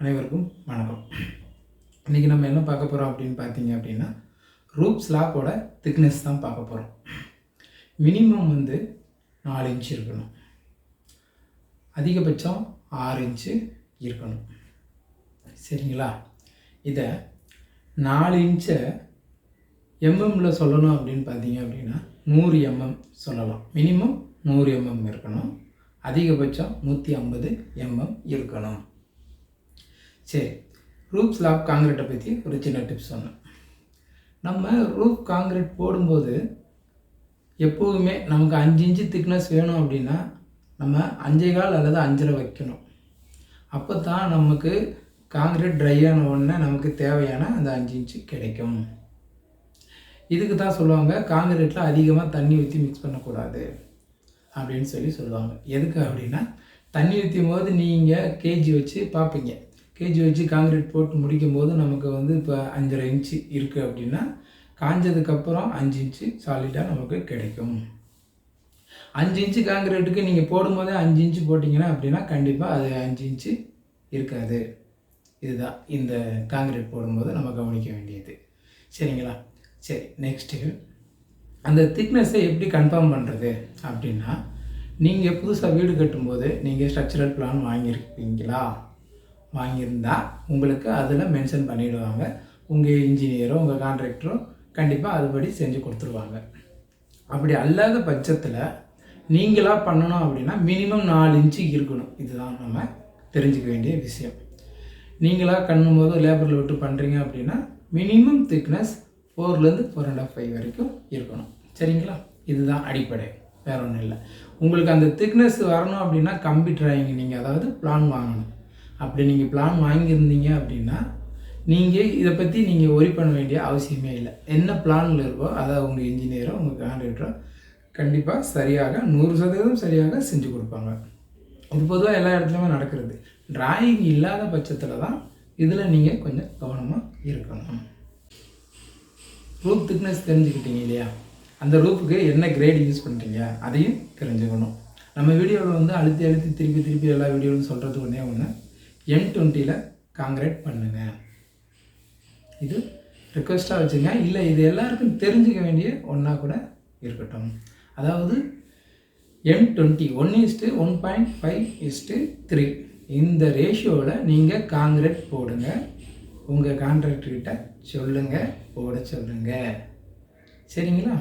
அனைவருக்கும் வணக்கம். இன்றைக்கி நம்ம என்ன பார்க்க போகிறோம் அப்படின்னு பார்த்தீங்க அப்படின்னா, ரூப் ஸ்லாப்போட திக்னஸ் தான் பார்க்க போகிறோம். மினிமம் 4 இன்ச்சு இருக்கணும், அதிகபட்சம் 6 இன்ச்சு இருக்கணும். சரிங்களா? இதை 4 இன்ச்சை எம்எம்மில் சொல்லணும் அப்படின்னு பார்த்தீங்க அப்படின்னா 100 mm சொல்லலாம். மினிமம் 100 mm இருக்கணும், அதிகபட்சம் 150 mm இருக்கணும். சரி, ரூப் ஸ்லாப் காங்கிரீட்டை பற்றி ஒரு சின்ன டிப்ஸ் சொன்னேன். நம்ம ரூப் காங்கிரீட் போடும்போது எப்போதுமே நமக்கு 5 இன்ச்சு திக்னஸ் வேணும் அப்படின்னா நம்ம 5.25 அல்லது 5.5 வைக்கணும். அப்போ தான் நமக்கு காங்கிரீட் ட்ரை ஆன உடனே நமக்கு தேவையான அந்த 5 இன்ச்சு கிடைக்கும். இதுக்கு தான் சொல்லுவாங்க காங்கிரீட்டில் அதிகமாக தண்ணி ஊற்றி மிக்ஸ் பண்ணக்கூடாது அப்படின்னு சொல்லுவாங்க. எதுக்கு அப்படின்னா, தண்ணி ஊற்றும் போது நீங்கள் கேஜி வச்சு பார்ப்பீங்க. கேஜி வச்சு காங்கிரீட் போட்டு முடிக்கும் போது நமக்கு இப்போ 5.5 இன்ச்சு இருக்குது அப்படின்னா, காஞ்சதுக்கப்புறம் 5 இன்ச்சு சாலிடாக நமக்கு கிடைக்கும். 5 இன்ச்சு காங்கிரீட்டுக்கு நீங்கள் போடும்போதே 5 இன்ச்சு போட்டிங்கன்னா அப்படின்னா கண்டிப்பாக அது 5 இன்ச்சு இருக்காது. இதுதான் இந்த காங்கிரீட் போடும்போது நம்ம கவனிக்க வேண்டியது. சரிங்களா? சரி, நெக்ஸ்ட்டு அந்த திக்னஸை எப்படி கன்ஃபார்ம் பண்ணுறது அப்படின்னா, நீங்கள் புதுசாக வீடு கட்டும்போது நீங்கள் ஸ்ட்ரக்சரல் பிளான் வாங்கியிருந்தால் உங்களுக்கு அதில் மென்ஷன் பண்ணிவிடுவாங்க. உங்கள் இன்ஜினியரோ உங்கள் கான்ட்ராக்டரோ கண்டிப்பாக அதுபடி செஞ்சு கொடுத்துருவாங்க. அப்படி அல்லாத பட்சத்தில் நீங்களாக பண்ணணும் அப்படின்னா மினிமம் 4 இன்ச்சு இருக்கணும். இதுதான் நம்ம தெரிஞ்சுக்க வேண்டிய விஷயம். நீங்களாக கண்ணும்போது லேபரில் விட்டு பண்ணுறீங்க அப்படின்னா மினிமம் திக்னஸ் 4லேருந்து 4.5 வரைக்கும் இருக்கணும். சரிங்களா? இதுதான் அடிப்படை, வேறு ஒன்றும் இல்லை. உங்களுக்கு அந்த திக்னஸ் வரணும் அப்படின்னா கம்பி ட்ராயிங் நீங்கள் அதாவது பிளான் வாங்கணும். அப்படி நீங்கள் பிளான் வாங்கியிருந்தீங்க அப்படின்னா நீங்கள் இதை பற்றி நீங்கள் ஒரி பண்ண வேண்டிய அவசியமே இல்லை. என்ன பிளானில் இருக்கோ அதை உங்கள் இன்ஜினியரோ உங்கள் கான்ட்ராக்டரோ கண்டிப்பாக சரியாக 100% சரியாக செஞ்சு கொடுப்பாங்க. இது பொதுவாக எல்லா இடத்துலையுமே நடக்கிறது. டிராயிங் இல்லாத பட்சத்தில் தான் இதில் நீங்கள் கொஞ்சம் கவனமாக இருக்கணும். ரூப் திக்னஸ் தெரிஞ்சுக்கிட்டீங்க இல்லையா? அந்த ரூப்புக்கு என்ன கிரேட் யூஸ் பண்ணுறீங்க அதையும் தெரிஞ்சுக்கணும். நம்ம வீடியோவில் அழுத்தி திருப்பி எல்லா வீடியோவும் சொல்கிறது ஒன்று M20 காங்கிரீட் பண்ணுங்கள். இது ரிக்வெஸ்ட்டாக வச்சுங்க. இல்லை, இது எல்லாருக்கும் தெரிஞ்சுக்க வேண்டிய ஒன்றா கூட இருக்கட்டும். அதாவது M20 1:1.5:3 இந்த ரேஷியோவில் நீங்கள் காங்கிரீட் போடுங்க. உங்கள் கான்ட்ராக்டர்கிட்ட சொல்லுங்கள், போட சொல்லுங்கள். சரிங்களா?